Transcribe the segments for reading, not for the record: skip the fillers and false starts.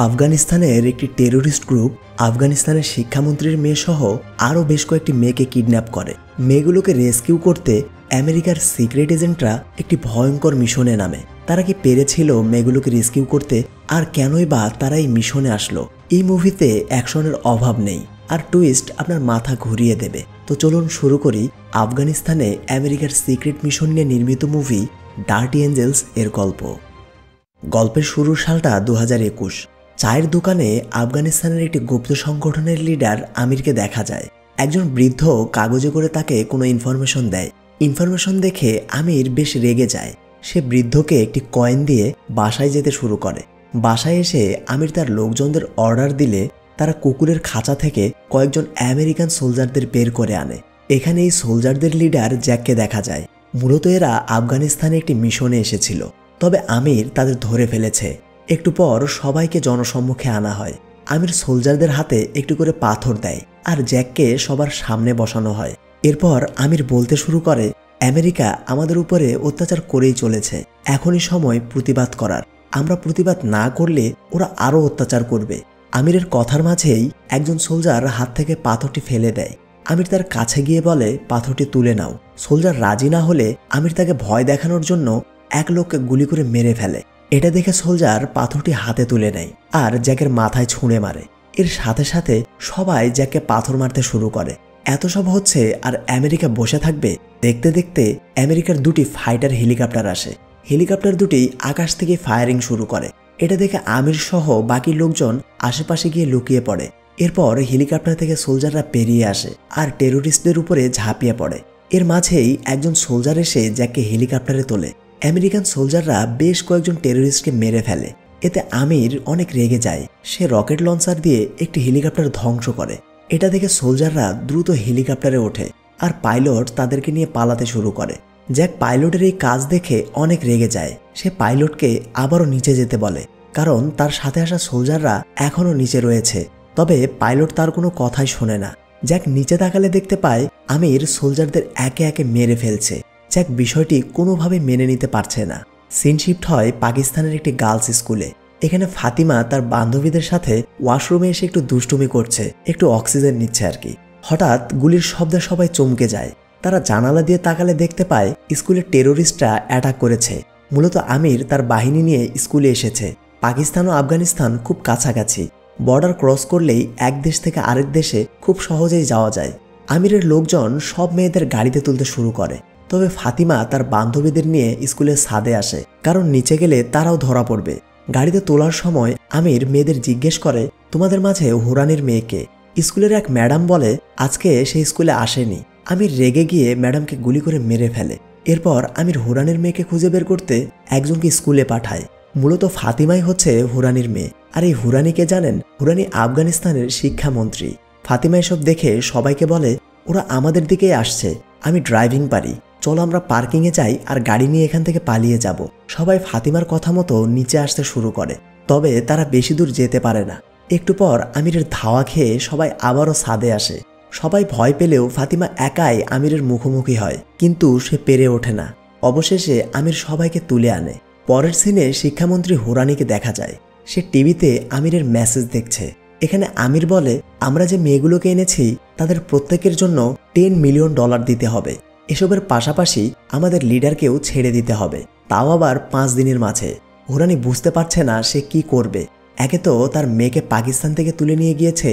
আফগানিস্তানের একটি terrorist group আফগানিস্তানের শিক্ষামন্ত্রীর মেয়েসহ আরও বেশ কয়েকটি মেয়েকে কিডন্যাপ করে। মেয়েগুলোকে রেস্কিউ করতে আমেরিকার সিক্রেট এজেন্টরা একটি ভয়ঙ্কর মিশনে নামে। তারা কি পেরেছিল মেয়েগুলোকে রেস্কিউ করতে, আর কেনই বা তারা এই মিশনে আসলো? এই মুভিতে অ্যাকশনের অভাব নেই, আর টুইস্ট আপনার মাথা ঘুরিয়ে দেবে। তো চলুন শুরু করি আফগানিস্তানে আমেরিকার সিক্রেট মিশন নিয়ে নির্মিত মুভি ডার্টি এঞ্জেলস এর গল্প। গল্পের শুরুর সালটা 2021। চায়ের দোকানে আফগানিস্তানের একটি গুপ্ত সংগঠনের লিডার আমিরকে দেখা যায়। একজন বৃদ্ধ কাগজে করে তাকে কোনো ইনফরমেশন দেয়। ইনফরমেশন দেখে আমির বেশ রেগে যায়। সে বৃদ্ধকে একটি কয়েন দিয়ে বাসায় যেতে শুরু করে। বাসায় এসে আমির তার লোকজনদের অর্ডার দিলে তারা কুকুরের খাঁচা থেকে কয়েকজন আমেরিকান সোলজারদের বের করে আনে। এখানে এই সোলজারদের লিডার জ্যাককে দেখা যায়। মূলত এরা আফগানিস্তানে একটি মিশনে এসেছিল, তবে আমির তাদের ধরে ফেলেছে। একটু পর সবাইকে জনসম্মুখে আনা হয়। আমির সোলজারদের হাতে একটু করে পাথর দেয়, আর জ্যাককে সবার সামনে বসানো হয়। এরপর আমির বলতে শুরু করে, আমেরিকা আমাদের উপরে অত্যাচার করেই চলেছে, এখনই সময় প্রতিবাদ করার। আমরা প্রতিবাদ না করলে ওরা আরও অত্যাচার করবে। আমিরের কথার মাঝেই একজন সোলজার হাত থেকে পাথরটি ফেলে দেয়। আমির তার কাছে গিয়ে বলে, পাথরটি তুলে নাও। সোলজার রাজি না হলে আমির তাকে ভয় দেখানোর জন্য এক লোককে গুলি করে মেরে ফেলে। এটা দেখে সোলজার পাথরটি হাতে তুলে নেয় আর জ্যাকের মাথায় ছুঁড়ে মারে। এর সাথে সাথে সবাই জ্যাককে পাথর মারতে শুরু করে। এত সব হচ্ছে আর আমেরিকা বসে থাকবে? দেখতে দেখতে আমেরিকার দুটি ফাইটার হেলিকপ্টার আসে। হেলিকপ্টার দুটি আকাশ থেকে ফায়ারিং শুরু করে। এটা দেখে আমির সহ বাকি লোকজন আশেপাশে গিয়ে লুকিয়ে পড়ে। এরপর হেলিকপ্টার থেকে সোলজাররা বেরিয়ে আসে আর টেরোরিস্টদের উপরে ঝাঁপিয়ে পড়ে। এর মাঝেই একজন সোলজার এসে জ্যাককে হেলিকপ্টারে তোলে। আমেরিকান সোলজাররা বেশ কয়েকজন টেরোরিস্টকে মেরে ফেলে। এতে আমির অনেক রেগে যায়। সে রকেট লঞ্চার দিয়ে একটি হেলিকপ্টার ধ্বংস করে। এটা দেখে সোলজাররা দ্রুত হেলিকপ্টারে ওঠে আর পাইলট তাদেরকে নিয়ে পালাতে শুরু করে। জ্যাক পাইলটের এই কাজ দেখে অনেক রেগে যায়। সে পাইলটকে আবারও নিচে যেতে বলে, কারণ তার সাথে আসা সোলজাররা এখনও নিচে রয়েছে। তবে পাইলট তার কোনো কথাই শোনে না। জ্যাক নিচে তাকালে দেখতে পায় আমির সোলজারদের একে একে মেরে ফেলছে। জ্যাক বিষয়টি কোনোভাবে মেনে নিতে পারছে না। সিন শিফট হয় পাকিস্তানের একটি গার্লস স্কুলে। এখানে ফাতিমা তার বান্ধবীদের সাথে ওয়াশরুমে এসে একটু দুষ্টুমি করছে, একটু অক্সিজেন নিচ্ছে আর কি। হঠাৎ গুলির শব্দে সবাই চমকে যায়। তারা জানালা দিয়ে তাকালে দেখতে পায় স্কুলের টেরোরিস্টরা অ্যাটাক করেছে। মূলত আমির তার বাহিনী নিয়ে স্কুলে এসেছে। পাকিস্তান ও আফগানিস্তান খুব কাছাকাছি। বর্ডার ক্রস করলেই এক দেশ থেকে আরেক দেশে খুব সহজেই যাওয়া যায়। আমিরের লোকজন সব মেয়েদের গাড়িতে তুলতে শুরু করে। তবে ফাতিমা তার বান্ধবীদের নিয়ে স্কুলের ছাদে আসে, কারণ নিচে গেলে তারাও ধরা পড়বে। গাড়িতে তোলার সময় আমির মেয়েদের জিজ্ঞেস করে, তোমাদের মাঝে হুরানির মেয়েকে? স্কুলের এক ম্যাডাম বলে, আজকে সে স্কুলে আসেনি। আমির রেগে গিয়ে ম্যাডামকে গুলি করে মেরে ফেলে। এরপর আমির হুরানির মেয়েকে খুঁজে বের করতে একজনকে স্কুলে পাঠায়। মূলত ফাতিমাই হচ্ছে হুরানির মেয়ে। আর এই হুরানিকে জানেন? হুরানি আফগানিস্তানের শিক্ষামন্ত্রী। ফাতিমা এসব দেখে সবাইকে বলে, ওরা আমাদের দিকেই আসছে, আমি ড্রাইভিং পারি, চলো আমরা পার্কিংয়ে যাই আর গাড়ি নিয়ে এখান থেকে পালিয়ে যাব। সবাই ফাতিমার কথা মতো নিচে আসতে শুরু করে। তবে তারা বেশি দূর যেতে পারে না। একটু পর আমিরের ধাওয়া খেয়ে সবাই আবারও ছাদে আসে। সবাই ভয় পেলেও ফাতিমা একাই আমিরের মুখোমুখি হয়, কিন্তু সে পেরে ওঠে না। অবশেষে আমির সবাইকে তুলে আনে। পরের সিনে শিক্ষামন্ত্রী হুরানিকে দেখা যায়। সে টিভিতে আমিরের মেসেজ দেখছে। এখানে আমির বলে, আমরা যে মেয়েগুলোকে এনেছি তাদের প্রত্যেকের জন্য $10 মিলিয়ন দিতে হবে। এসবের পাশাপাশি আমাদের লিডারকেও ছেড়ে দিতে হবে, তাও আবার 5 দিনের মাঝে। হুরানি বুঝতে পারছে না সে কি করবে। একে তো তার মেয়েকে পাকিস্তান থেকে তুলে নিয়ে গিয়েছে,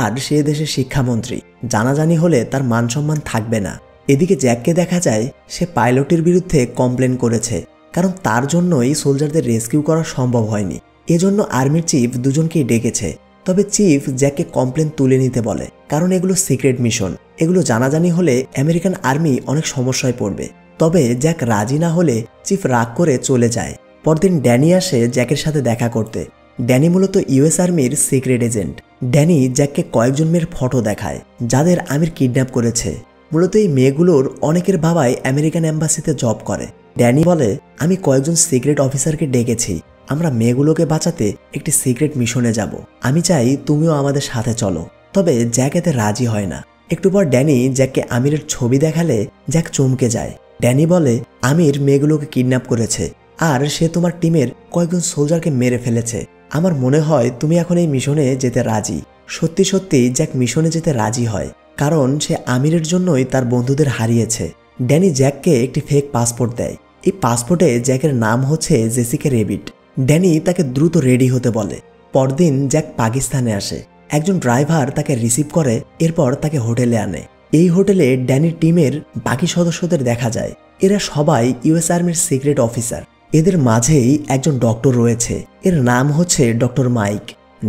আর সে দেশের শিক্ষামন্ত্রী, জানাজানি হলে তার মান সম্মান থাকবে না। এদিকে জ্যাককে দেখা যায় সে পাইলটের বিরুদ্ধে কমপ্লেন করেছে, কারণ তার জন্যই সোলজারদের রেস্কিউ করা সম্ভব হয়নি। এজন্য আর্মির চিফ দুজনকেই ডেকেছে। তবে চিফ জ্যাককে কমপ্লেন তুলে নিতে বলে, কারণ এগুলো সিক্রেট মিশন। এগুলো জানাজানি হলে আমেরিকান আর্মি অনেক সমস্যায় পড়বে। তবে জ্যাক রাজি না হলে চিফ রাগ করে চলে যায়। পরদিন ড্যানি আসে জ্যাকের সাথে দেখা করতে। ড্যানি মূলত ইউএস আর্মির সিক্রেট এজেন্ট। ড্যানি জ্যাককে কয়েকজন মেয়ের ফটো দেখায়, যাদের আমির কিডন্যাপ করেছে। মূলত এই মেয়েগুলোর অনেকের বাবাই আমেরিকান এম্বাসিতে জব করে। ড্যানি বলে, আমি কয়েকজন সিক্রেট অফিসারকে ডেকেছি, আমরা মেয়েগুলোকে বাঁচাতে একটি সিক্রেট মিশনে যাব। আমি চাই তুমিও আমাদের সাথে চলো। তবে জ্যাক এতে রাজি হয় না। একটু পর ড্যানি জ্যাককে আমিরের ছবি দেখালে জ্যাক চমকে যায়। ড্যানি বলে, আমির মেয়েগুলোকে কিডন্যাপ করেছে আর সে তোমার টিমের কয়েকজন সোলজারকে মেরে ফেলেছে। আমার মনে হয় তুমি এখন এই মিশনে যেতে রাজি। সত্যি সত্যি জ্যাক মিশনে যেতে রাজি হয়, কারণ সে আমিরের জন্যই তার বন্ধুদের হারিয়েছে। ড্যানি জ্যাককে একটি ফেক পাসপোর্ট দেয়। এই পাসপোর্টে জ্যাকের নাম হচ্ছে জেসিকা রেবিট। ড্যানি তাকে দ্রুত রেডি হতে বলে। পরদিন জ্যাক পাকিস্তানে আসে। একজন ড্রাইভার তাকে রিসিভ করে, এরপর তাকে হোটেলে আনে। এই হোটেলে ড্যানির টিমের বাকি সদস্যদের দেখা যায়। এরা সবাই ইউএস আর্মির সিক্রেট অফিসার। এদের মাঝেই একজন ডক্টর রয়েছে, এর নাম হচ্ছে ডক্টর মাইক।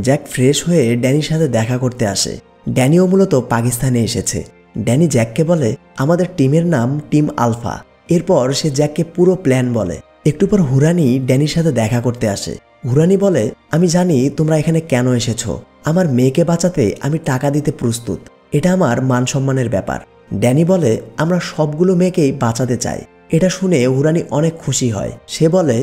জ্যাক ফ্রেশ হয়ে ড্যানির সাথে দেখা করতে আসে। ড্যানিও মূলত পাকিস্তানে এসেছে। ড্যানি জ্যাককে বলে, আমাদের টিমের নাম টিম আলফা। এরপর সে জ্যাককে পুরো প্ল্যান বলে। একটু পর হুরানি ড্যানির সাথে দেখা করতে আসে। হুরানি বলে, আমি জানি তোমরা এখানে কেন এসেছো। আমার মেয়েকে বাঁচাতে আমি টাকা দিতে প্রস্তুত, এটা আমার মান সম্মানের ব্যাপার। ড্যানি বলে, আমরা সবগুলো মেয়েকেই বাঁচাতে চাই। এটা শুনে হুরানি অনেক খুশি হয়। সে বলে,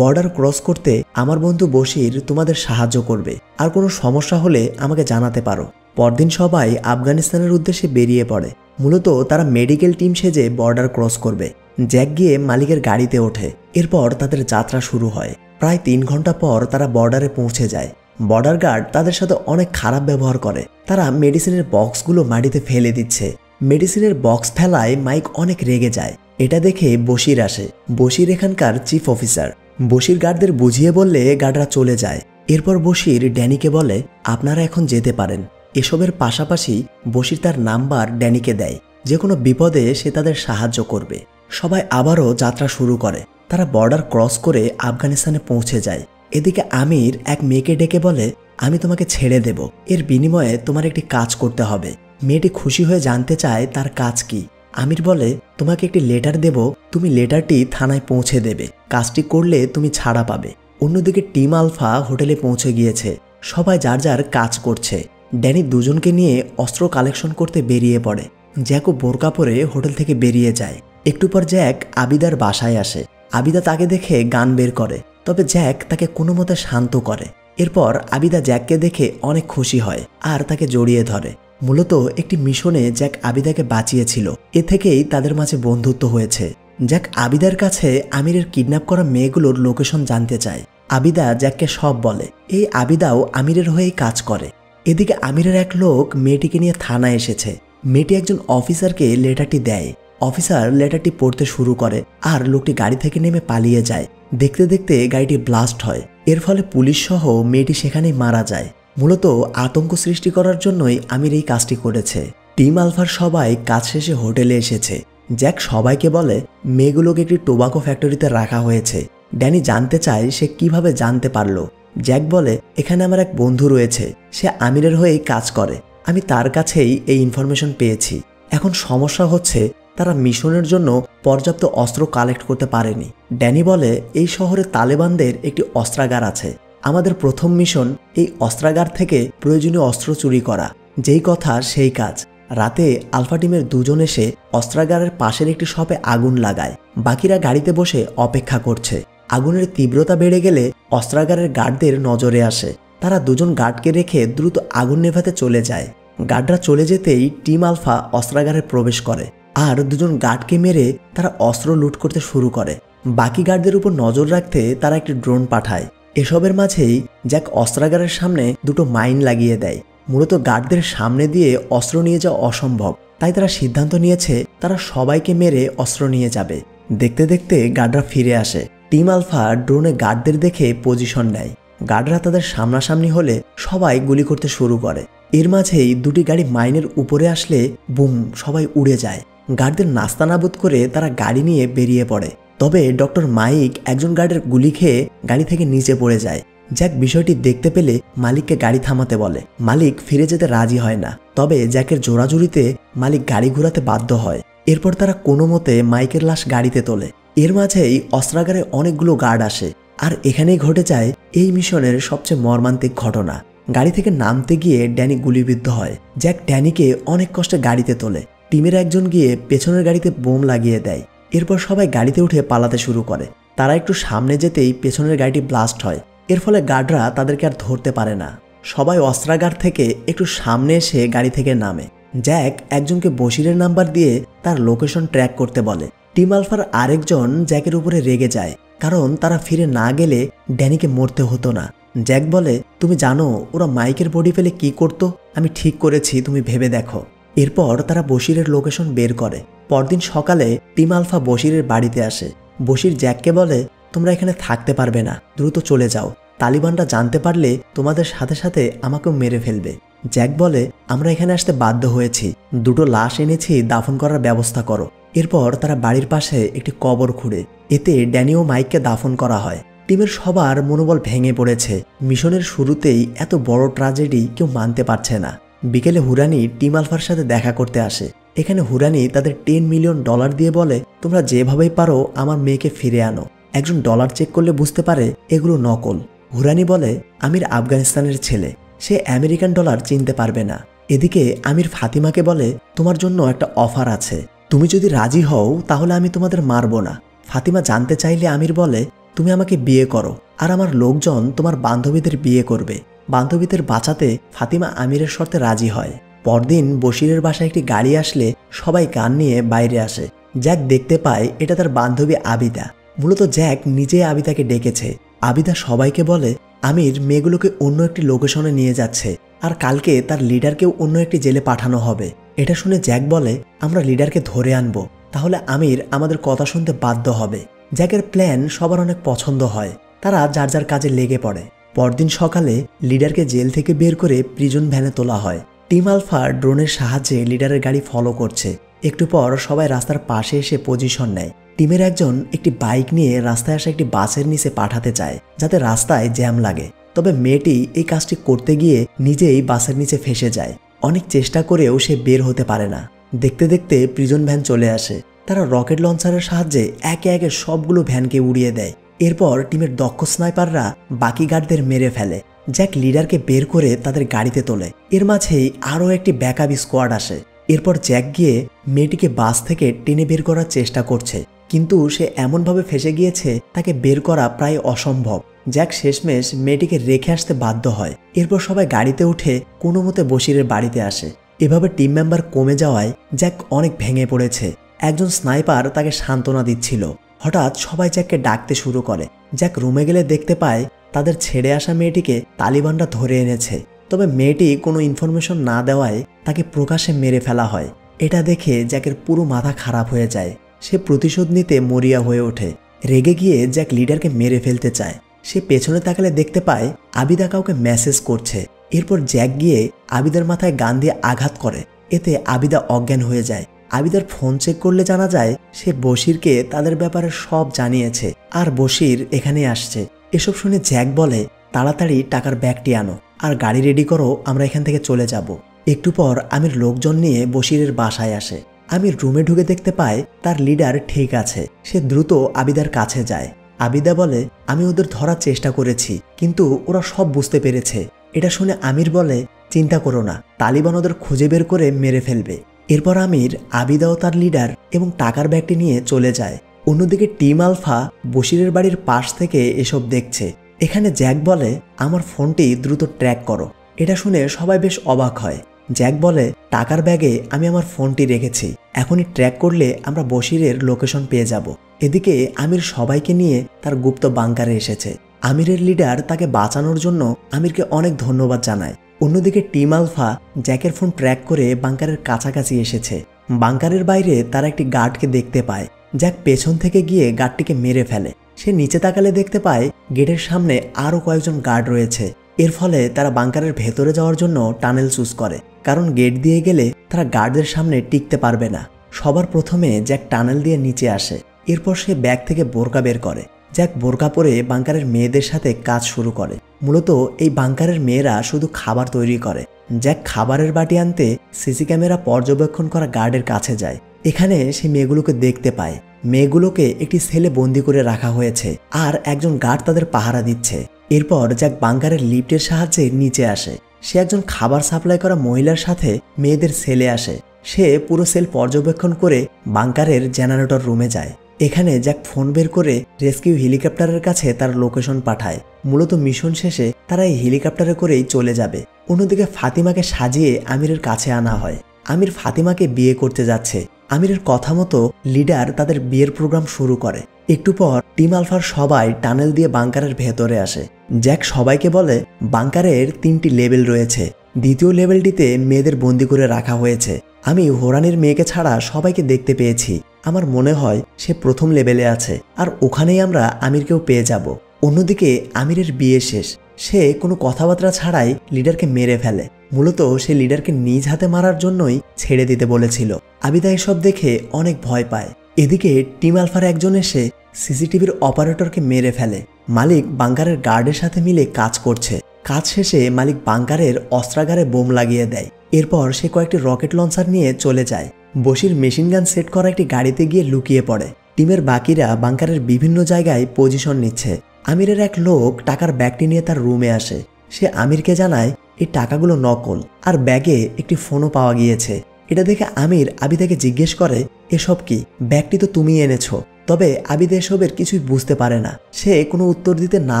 বর্ডার ক্রস করতে আমার বন্ধু বশির তোমাদের সাহায্য করবে, আর কোনো সমস্যা হলে আমাকে জানাতে পারো। পরদিন সবাই আফগানিস্তানের উদ্দেশ্যে বেরিয়ে পড়ে। মূলত তারা মেডিকেল টিম সেজে বর্ডার ক্রস করবে। জ্যাক গিয়ে মালিকের গাড়িতে ওঠে। এরপর তাদের যাত্রা শুরু হয়। প্রায় 3 ঘন্টা পর তারা বর্ডারে পৌঁছে যায়। বর্ডার গার্ড তাদের সাথে অনেক খারাপ ব্যবহার করে। তারা মেডিসিনের বক্সগুলো মাটিতে ফেলে দিচ্ছে। মেডিসিনের বক্স ফেলায় মাইক অনেক রেগে যায়। এটা দেখে বশির আসে। বশির এখানকার চিফ অফিসার। বশির গার্ডদের বুঝিয়ে বললে গার্ডরা চলে যায়। এরপর বশির ড্যানিকে বলে, আপনারা এখন যেতে পারেন। এসবের পাশাপাশি বশির তার নাম্বার ড্যানিকে দেয়। যে কোনো বিপদে সে তাদের সাহায্য করবে। সবাই আবারও যাত্রা শুরু করে। তারা বর্ডার ক্রস করে আফগানিস্তানে পৌঁছে যায়। এদিকে আমির এক মেয়েকে ডেকে বলে, আমি তোমাকে ছেড়ে দেব, এর বিনিময়ে তোমার একটি কাজ করতে হবে। মেয়েটি খুশি হয়ে জানতে চায় তার কাজ কি। আমির বলে, তোমাকে একটি লেটার দেব, তুমি লেটারটি থানায় পৌঁছে দেবে। কাজটি করলে তুমি ছাড়া পাবে। অন্যদিকে টিম আলফা হোটেলে পৌঁছে গিয়েছে। সবাই যার যার কাজ করছে। ড্যানি দুজনকে নিয়ে অস্ত্র কালেকশন করতে বেরিয়ে পড়ে। জ্যাকও বোরকা পরে হোটেল থেকে বেরিয়ে যায়। একটু পর জ্যাক আবিদার বাসায় আসে। আবিদা তাকে দেখে গান বের করে, তবে জ্যাক তাকে কোনো মতে শান্ত করে। এরপর আবিদা জ্যাককে দেখে অনেক খুশি হয় আর তাকে জড়িয়ে ধরে। মূলত একটি মিশনে জ্যাক আবিদাকে বাঁচিয়েছিল। এ থেকেই তাদের মাঝে বন্ধুত্ব হয়েছে। জ্যাক আবিদার কাছে আমিরের কিডন্যাপ করা মেয়েগুলোর লোকেশন জানতে চায়। আবিদা জ্যাককে সব বলে। এই আবিদাও আমিরের হয়েই কাজ করে। এদিকে আমিরের এক লোক মেয়েটিকে নিয়ে থানায় এসেছে। মেয়েটি একজন অফিসারকে লেটারটি দেয়। অফিসার লেটারটি পড়তে শুরু করে আর লোকটি গাড়ি থেকে নেমে পালিয়ে যায়। দেখতে দেখতে গাড়িটি ব্লাস্ট হয়। এর ফলে পুলিশ সহ মেয়েটি সেখানেই মারা যায়। মূলত আতঙ্ক সৃষ্টি করার জন্যই আমির এই কাজটি করেছে। টিম আলফার সবাই কাজ শেষে হোটেলে এসেছে। জ্যাক সবাইকে বলে মেয়েগুলোকে একটি টোবাকো ফ্যাক্টরিতে রাখা হয়েছে। ড্যানি জানতে চায় সে কিভাবে জানতে পারলো। জ্যাক বলে, এখানে আমার এক বন্ধু রয়েছে, সে আমিরের হয়েই কাজ করে। আমি তার কাছেই এই ইনফরমেশন পেয়েছি। এখন সমস্যা হচ্ছে তারা মিশনের জন্য পর্যাপ্ত অস্ত্র কালেক্ট করতে পারেনি। ড্যানি বলে, এই শহরে তালেবানদের একটি অস্ত্রাগার আছে। আমাদের প্রথম মিশন এই অস্ত্রাগার থেকে প্রয়োজনীয় অস্ত্র চুরি করা। যেই কথা সেই কাজ। রাতে আলফা টিমের দুজন এসে অস্ত্রাগারের পাশের একটি শপে আগুন লাগায়। বাকিরা গাড়িতে বসে অপেক্ষা করছে। আগুনের তীব্রতা বেড়ে গেলে অস্ত্রাগারের গার্ডদের নজরে আসে। তারা দুজন গার্ডকে রেখে দ্রুত আগুন নেভাতে চলে যায়। গার্ডরা চলে যেতেই টিম আলফা অস্ত্রাগারে প্রবেশ করে আর দুজন গার্ডকে মেরে তারা অস্ত্র লুট করতে শুরু করে। বাকি গার্ডদের উপর নজর রাখতে তারা একটি ড্রোন পাঠায়। এসবের মাঝেই জ্যাক অস্ত্রাগারের সামনে দুটো মাইন লাগিয়ে দেয়। মূলত গার্ডদের সামনে দিয়ে অস্ত্র নিয়ে যাওয়া অসম্ভব, তাই তারা সিদ্ধান্ত নিয়েছে তারা সবাইকে মেরে অস্ত্র নিয়ে যাবে। দেখতে দেখতে গার্ডরা ফিরে আসে। টিম আলফা ড্রোনে গার্ডদের দেখে পজিশন নেয়। গার্ডরা তাদের সামনাসামনি হলে সবাই গুলি করতে শুরু করে। এর মাঝেই দুটি গাড়ি মাইনের উপরে আসলে বুম, সবাই উড়ে যায়। গার্ডদের নাস্তানাবুদ করে তারা গাড়ি নিয়ে বেরিয়ে পড়ে। তবে ডক্টর মাইক একজন গার্ডের গুলি খেয়ে গাড়ি থেকে নিচে পড়ে যায়। জ্যাক বিষয়টি দেখতে পেলে মালিককে গাড়ি থামাতে বলে। মালিক ফিরে যেতে রাজি হয় না, তবে জ্যাকের জোরাজুরিতে মালিক গাড়ি ঘোরাতে বাধ্য হয়। এরপর তারা কোনো মতে মাইকের লাশ গাড়িতে তোলে। এর মাঝেই অস্ত্রাগারে অনেকগুলো গার্ড আসে আর এখানেই ঘটে যায় এই মিশনের সবচেয়ে মর্মান্তিক ঘটনা। গাড়ি থেকে নামতে গিয়ে ড্যানি গুলিবিদ্ধ হয়। জ্যাক ড্যানিকে অনেক কষ্টে গাড়িতে তোলে। টিমের একজন গিয়ে পেছনের গাড়িতে বোম লাগিয়ে দেয়। এরপর সবাই গাড়িতে উঠে পালাতে শুরু করে। তারা একটু সামনে যেতেই পেছনের গাড়িটি ব্লাস্ট হয়। এর ফলে গার্ডরা তাদেরকে আর ধরতে পারে না। সবাই অস্ত্রাগার থেকে একটু সামনে এসে গাড়ি থেকে নামে। জ্যাক একজনকে বশিরের নাম্বার দিয়ে তার লোকেশন ট্র্যাক করতে বলে। টিম আলফার আরেকজন জ্যাকের উপরে রেগে যায়, কারণ তারা ফিরে না গেলে ড্যানিকে মরতে হতো না। জ্যাক বলে, তুমি জানো ওরা মাইকের বডি ফেলে কি করতো? আমি ঠিক করেছি, তুমি ভেবে দেখো। এরপর তারা বশিরের লোকেশন বের করে। পরদিন সকালে টিম আলফা বশিরের বাড়িতে আসে। বশির জ্যাককে বলে, তোমরা এখানে থাকতে পারবে না, দ্রুত চলে যাও। তালিবানরা জানতে পারলে তোমাদের সাথে সাথে আমাকেও মেরে ফেলবে। জ্যাক বলে, আমরা এখানে আসতে বাধ্য হয়েছি, দুটো লাশ এনেছি, দাফন করার ব্যবস্থা করো। এরপর তারা বাড়ির পাশে একটি কবর খুঁড়ে এতে ড্যানি ও মাইককে দাফন করা হয়। টিমের সবার মনোবল ভেঙে পড়েছে। মিশনের শুরুতেই এত বড় ট্র্যাজেডি কেউ মানতে পারছে না। বিকেলে হুরানি টিম আলফার সাথে দেখা করতে আসে। এখানে হুরানি তাদের $10 মিলিয়ন দিয়ে বলে, তোমরা যেভাবেই পারো আমার মেয়েকে ফিরে আনো। একজন ডলার চেক করলে বুঝতে পারে এগুলো নকল। হুরানি বলে, আমির আফগানিস্তানের ছেলে, সে আমেরিকান ডলার চিনতে পারবে না। এদিকে আমির ফাতিমাকে বলে, তোমার জন্য একটা অফার আছে, তুমি যদি রাজি হও তাহলে আমি তোমাদের মারব না। ফাতিমা জানতে চাইলে আমির বলে, তুমি আমাকে বিয়ে করো আর আমার লোকজন তোমার বান্ধবীদের বিয়ে করবে। বান্ধবীদের বাঁচাতে ফাতিমা আমিরের শর্তে রাজি হয়। পরদিন বশিরের বাসায় একটি গাড়ি আসলে সবাই গান নিয়ে বাইরে আসে। জ্যাক দেখতে পায় এটা তার বান্ধবী আবিদা। মূলত জ্যাক নিজে আবিদাকে ডেকেছে। আবিদা সবাইকে বলে, আমির মেয়েগুলোকে অন্য একটি লোকেশনে নিয়ে যাচ্ছে আর কালকে তার লিডারকেও অন্য একটি জেলে পাঠানো হবে। এটা শুনে জ্যাক বলে, আমরা লিডারকে ধরে আনবো, তাহলে আমির আমাদের কথা শুনতে বাধ্য হবে। জ্যাকের প্ল্যান সবার অনেক পছন্দ হয়। তারা যার যার কাজে লেগে পড়ে। পরদিন সকালে লিডারকে জেল থেকে বের করে প্রিজন ভ্যানে তোলা হয়। টিম আলফা ড্রোনের সাহায্যে লিডারের গাড়ি ফলো করছে। একটু পর সবাই রাস্তার পাশে এসে পজিশন নেয়। টিমের একজন একটি বাইক নিয়ে রাস্তায় আসা একটি বাসের নিচে পাঠাতে চায় যাতে রাস্তায় জ্যাম লাগে। তবে মেয়েটি এই কাজটি করতে গিয়ে নিজেই বাসের নিচে ফেসে যায়। অনেক চেষ্টা করেও সে বের হতে পারে না। দেখতে দেখতে প্রিজন ভ্যান চলে আসে। তারা রকেট লঞ্চারের সাহায্যে একে একে সবগুলো ভ্যানকে উড়িয়ে দেয়। এরপর টিমের দক্ষ স্নাইপাররা বাকি গার্ডদের মেরে ফেলে। জ্যাক লিডারকে বের করে তাদের গাড়িতে তোলে। এর মাঝেই আরও একটি ব্যাকআপ স্কোয়াড আসে। এরপর জ্যাক গিয়ে মেয়েটিকে বাস থেকে টেনে বের করার চেষ্টা করছে, কিন্তু সে এমনভাবে ফেসে গিয়েছে তাকে বের করা প্রায় অসম্ভব। জ্যাক শেষমেশ মেয়েটিকে রেখে আসতে বাধ্য হয়। এরপর সবাই গাড়িতে উঠে কোনো মতে বশিরের বাড়িতে আসে। এভাবে টিম মেম্বার কমে যাওয়ায় জ্যাক অনেক ভেঙে পড়েছে। একজন স্নাইপার তাকে সান্ত্বনা দিচ্ছিল। হঠাৎ সবাই জ্যাককে ডাকতে শুরু করে। জ্যাক রুমে গেলে দেখতে পায় তাদের ছেড়ে আসা মেয়েটিকে তালিবানরা ধরে এনেছে। তবে মেয়েটি কোনো ইনফরমেশন না দেওয়ায় তাকে প্রকাশ্যে মেরে ফেলা হয়। এটা দেখে জ্যাকের পুরো মাথা খারাপ হয়ে যায়। সে প্রতিশোধ নিতে মরিয়া হয়ে ওঠে। রেগে গিয়ে জ্যাক লিডারকে মেরে ফেলতে চায়। সে পেছনে তাকালে দেখতে পায় আবিদা কাউকে মেসেজ করছে। এরপর জ্যাক গিয়ে আবিদার মাথায় গান দিয়ে আঘাত করে। এতে আবিদা অজ্ঞান হয়ে যায়। আবিদার ফোন চেক করলে জানা যায় সে বশিরকে তাদের ব্যাপারে সব জানিয়েছে আর বশির এখানে আসছে। এসব শুনে জ্যাক বলে, তাড়াতাড়ি টাকার ব্যাগটি আনো আর গাড়ি রেডি করো, আমরা এখান থেকে চলে যাব। একটু পর আমির লোকজন নিয়ে বশিরের বাসায় আসে। আমির রুমে ঢুকে দেখতে পায় তার লিডার ঠিক আছে। সে দ্রুত আবিদার কাছে যায়। আবিদা বলে, আমি ওদের ধরার চেষ্টা করেছি, কিন্তু ওরা সব বুঝতে পেরেছে। এটা শুনে আমির বলে, চিন্তা করো না, তালিবান ওদের খুঁজে বের করে মেরে ফেলবে। এরপর আমির আবিদা ও তার লিডার এবং টাকার ব্যাগটি নিয়ে চলে যায়। অন্যদিকে টিম আলফা বশিরের বাড়ির পাশ থেকে এসব দেখছে। এখানে জ্যাক বলে, আমার ফোনটি দ্রুত ট্র্যাক করো। এটা শুনে সবাই বেশ অবাক হয়। জ্যাক বলে, টাকার ব্যাগে আমি আমার ফোনটি রেখেছি, এখনই ট্র্যাক করলে আমরা বশিরের লোকেশন পেয়ে যাব। এদিকে আমির সবাইকে নিয়ে তার গুপ্ত বাংকারে এসেছে। আমিরের লিডার তাকে বাঁচানোর জন্য আমিরকে অনেক ধন্যবাদ জানায়। অন্যদিকে টিম আলফা জ্যাকের ফোন ট্র্যাক করে বাংকারের কাছাকাছি এসেছে। বাংকারের বাইরে তারা একটি গার্ডকে দেখতে পায়। জ্যাক পেছন থেকে গিয়ে গার্ডটিকে মেরে ফেলে। সে নিচে তাকালে দেখতে পায় গেটের সামনে আরও কয়েকজন গার্ড রয়েছে। এর ফলে তারা বাংকারের ভেতরে যাওয়ার জন্য টানেল চুজ করে, কারণ গেট দিয়ে গেলে তারা গার্ডদের সামনে টিকতে পারবে না। সবার প্রথমে জ্যাক টানেল দিয়ে নিচে আসে। এরপর সে ব্যাগ থেকে বোরকা বের করে। জ্যাক বোরকা পরে বাংকারের মেয়েদের সাথে কাজ শুরু করে। মূলত এই বাংকারের মেয়েরা শুধু খাবার তৈরি করে। জ্যাক খাবারের বাটি আনতে সিসি ক্যামেরা পর্যবেক্ষণ করা গার্ডের কাছে যায়। এখানে সে মেয়েগুলোকে দেখতে পায়। মেয়েগুলোকে একটি সেলে বন্দি করে রাখা হয়েছে আর একজন গার্ড তাদের পাহারা দিচ্ছে। এরপর জ্যাক বাংকারের লিফটের সাহায্যে নিচে আসে। সে একজন খাবার সাপ্লাই করা মহিলার সাথে মেয়েদের সেলে আসে। সে পুরো সেল পর্যবেক্ষণ করে বাংকারের জেনারেটর রুমে যায়। এখানে জ্যাক ফোন বের করে রেস্কিউ হেলিকপ্টারের কাছে তার লোকেশন পাঠায়। মূলত মিশন শেষে তারা এই হেলিকপ্টারে করেই চলে যাবে। অন্যদিকে ফাতিমাকে সাজিয়ে আমিরের কাছে আনা হয়। আমির ফাতিমাকে বিয়ে করতে যাচ্ছে। আমিরের কথা মতো লিডার তাদের বিয়ের প্রোগ্রাম শুরু করে। একটু পর টিম আলফার সবাই টানেল দিয়ে বাংকারের ভেতরে আসে। জ্যাক সবাইকে বলে বাংকারের 3টি লেভেল রয়েছে, দ্বিতীয় লেভেলটিতে মেয়েদের বন্দি করে রাখা হয়েছে। আমি হোরানির মেয়েকে ছাড়া সবাইকে দেখতে পেয়েছি, আমার মনে হয় সে প্রথম লেভেলে আছে, আর ওখানেই আমরা আমিরকেও পেয়ে যাব। অন্যদিকে আমিরের বিয়ে শেষ, সে কোনো কথাবার্তা ছাড়াই লিডারকে মেরে ফেলে। মূলত সে লিডারকে নিজ হাতে মারার জন্যই ছেড়ে দিতে বলেছিল। আবিদা এসব দেখে অনেক ভয় পায়। এদিকে টিম আলফার একজন এসে সিসিটিভির অপারেটরকে মেরে ফেলে। মালিক বাংকারের গার্ডের সাথে মিলে কাজ করছে। কাজ শেষে মালিক বাংকারের অস্ত্রাগারে বোম লাগিয়ে দেয়। এরপর সে কয়েকটি রকেট লঞ্চার নিয়ে চলে যায়। বশির মেশিনগান সেট করা একটি গাড়িতে গিয়ে লুকিয়ে পড়ে। টিমের বাকিরা বাংকারের বিভিন্ন জায়গায় পজিশন নিচ্ছে। আমিরের এক লোক টাকার ব্যাগটি নিয়ে তার রুমে আসে। সে আমিরকে জানায় এই টাকাগুলো নকল, আর ব্যাগে একটি ফোনও পাওয়া গিয়েছে। এটা দেখে আমির আবিদাকে জিজ্ঞেস করে, এসব কি? ব্যাগটি তো তুমি এনেছো। তবে আবিদা এসবের কিছুই বুঝতে পারে না। সে কোনো উত্তর দিতে না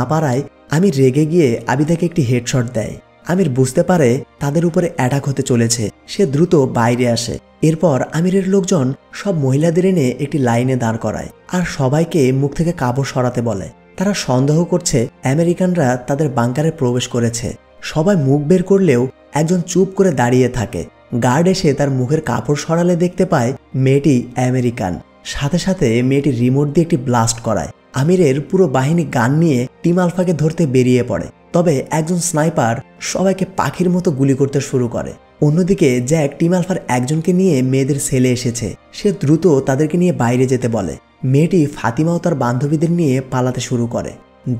পারায় আমির রেগে গিয়ে আবিদাকে একটি হেডশট দেয়। আমির বুঝতে পারে তাদের উপরে অ্যাটাক হতে চলেছে। সে দ্রুত বাইরে আসে। এরপর আমিরের লোকজন সব মহিলাদের এনে একটি লাইনে দাঁড় করায়, আর সবাইকে মুখ থেকে কাপড় সরাতে বলে। তারা সন্দেহ করছে আমেরিকানরা তাদের বাংকারে প্রবেশ করেছে। সবাই মুখ বের করলেও একজন চুপ করে দাঁড়িয়ে থাকে। গার্ড এসে তার মুখের কাপড় সরালে দেখতে পায় মেয়েটি আমেরিকান। সাথে সাথে মেয়েটি রিমোট দিয়ে একটি ব্লাস্ট করায়। আমিরের পুরো বাহিনী গান নিয়ে টিম আলফাকে ধরতে বেরিয়ে পড়ে। তবে একজন স্নাইপার সবাইকে পাখির মতো গুলি করতে শুরু করে। অন্যদিকে জ্যাক টিম আলফার একজনকে নিয়ে মেয়েদের সেলে এসেছে। সে দ্রুত তাদেরকে নিয়ে বাইরে যেতে বলে। মেয়েটি ফাতিমাও তার বান্ধবীদের নিয়ে পালাতে শুরু করে।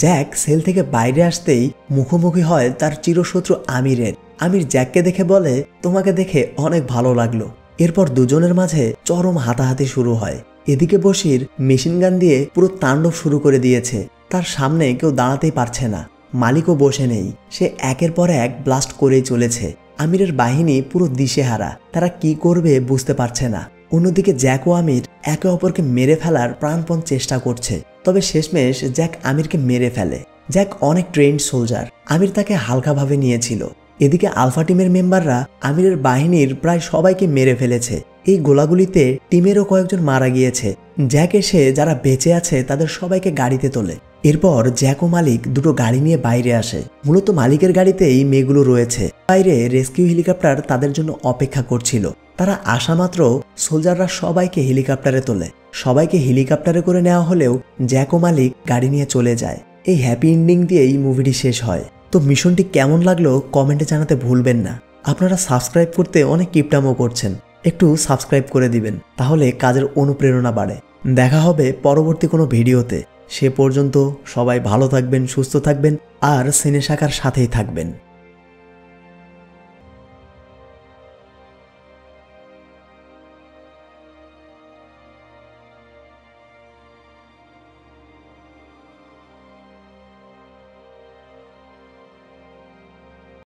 জ্যাক সেল থেকে বাইরে আসতেই মুখোমুখি হয় তার চিরশত্রু আমিরের। আমির জ্যাককে দেখে বলে, তোমাকে দেখে অনেক ভালো লাগলো। এরপর দুজনের মাঝে চরম হাতাহাতি শুরু হয়। এদিকে বশির মেশিনগান দিয়ে পুরো তাণ্ডব শুরু করে দিয়েছে। তার সামনে কেউ দাঁড়াতেই পারছে না। মালিকও বসে নেই, সে একের পর এক ব্লাস্ট করেই চলেছে। আমিরের বাহিনী পুরো দিশেহারা, তারা কি করবে বুঝতে পারছে না। অন্যদিকে জ্যাক ও আমির একে অপরকে মেরে ফেলার প্রাণপণ চেষ্টা করছে। তবে শেষমেশ জ্যাক আমিরকে মেরে ফেলে। জ্যাক অনেক ট্রেন্ড সোলজার, আমির তাকে হালকাভাবে নিয়েছিল। এদিকে আলফা টিমের মেম্বাররা আমিরের বাহিনীর প্রায় সবাইকে মেরে ফেলেছে। এই গোলাগুলিতে টিমেরও কয়েকজন মারা গিয়েছে। জ্যাক এসে যারা বেঁচে আছে তাদের সবাইকে গাড়িতে তোলে। এরপর জ্যাক ও মালিক দুটো গাড়ি নিয়ে বাইরে আসে। মূলত মালিকের গাড়িতেই মেয়েগুলো রয়েছে। বাইরে রেস্কিউ হেলিকপ্টার তাদের জন্য অপেক্ষা করছিল। তারা আসা মাত্র সোলজাররা সবাইকে হেলিকপ্টারে তোলে। সবাইকে হেলিকপ্টারে করে নেওয়া হলেও জ্যাক ও মালিক গাড়ি নিয়ে চলে যায়। এই হ্যাপি এন্ডিং দিয়েই মুভিটি শেষ হয়। তো মিশনটি কেমন লাগলো কমেন্টে জানাতে ভুলবেন না। আপনারা সাবস্ক্রাইব করতে অনেক কিপটামও করছেন, একটু সাবস্ক্রাইব করে দিবেন, তাহলে কাজের অনুপ্রেরণা বাড়ে। দেখা হবে পরবর্তী কোনো ভিডিওতে। সে পর্যন্ত সবাই ভালো থাকবেন, সুস্থ থাকবেন, আর সিনে শাখার সাথেই থাকবেন।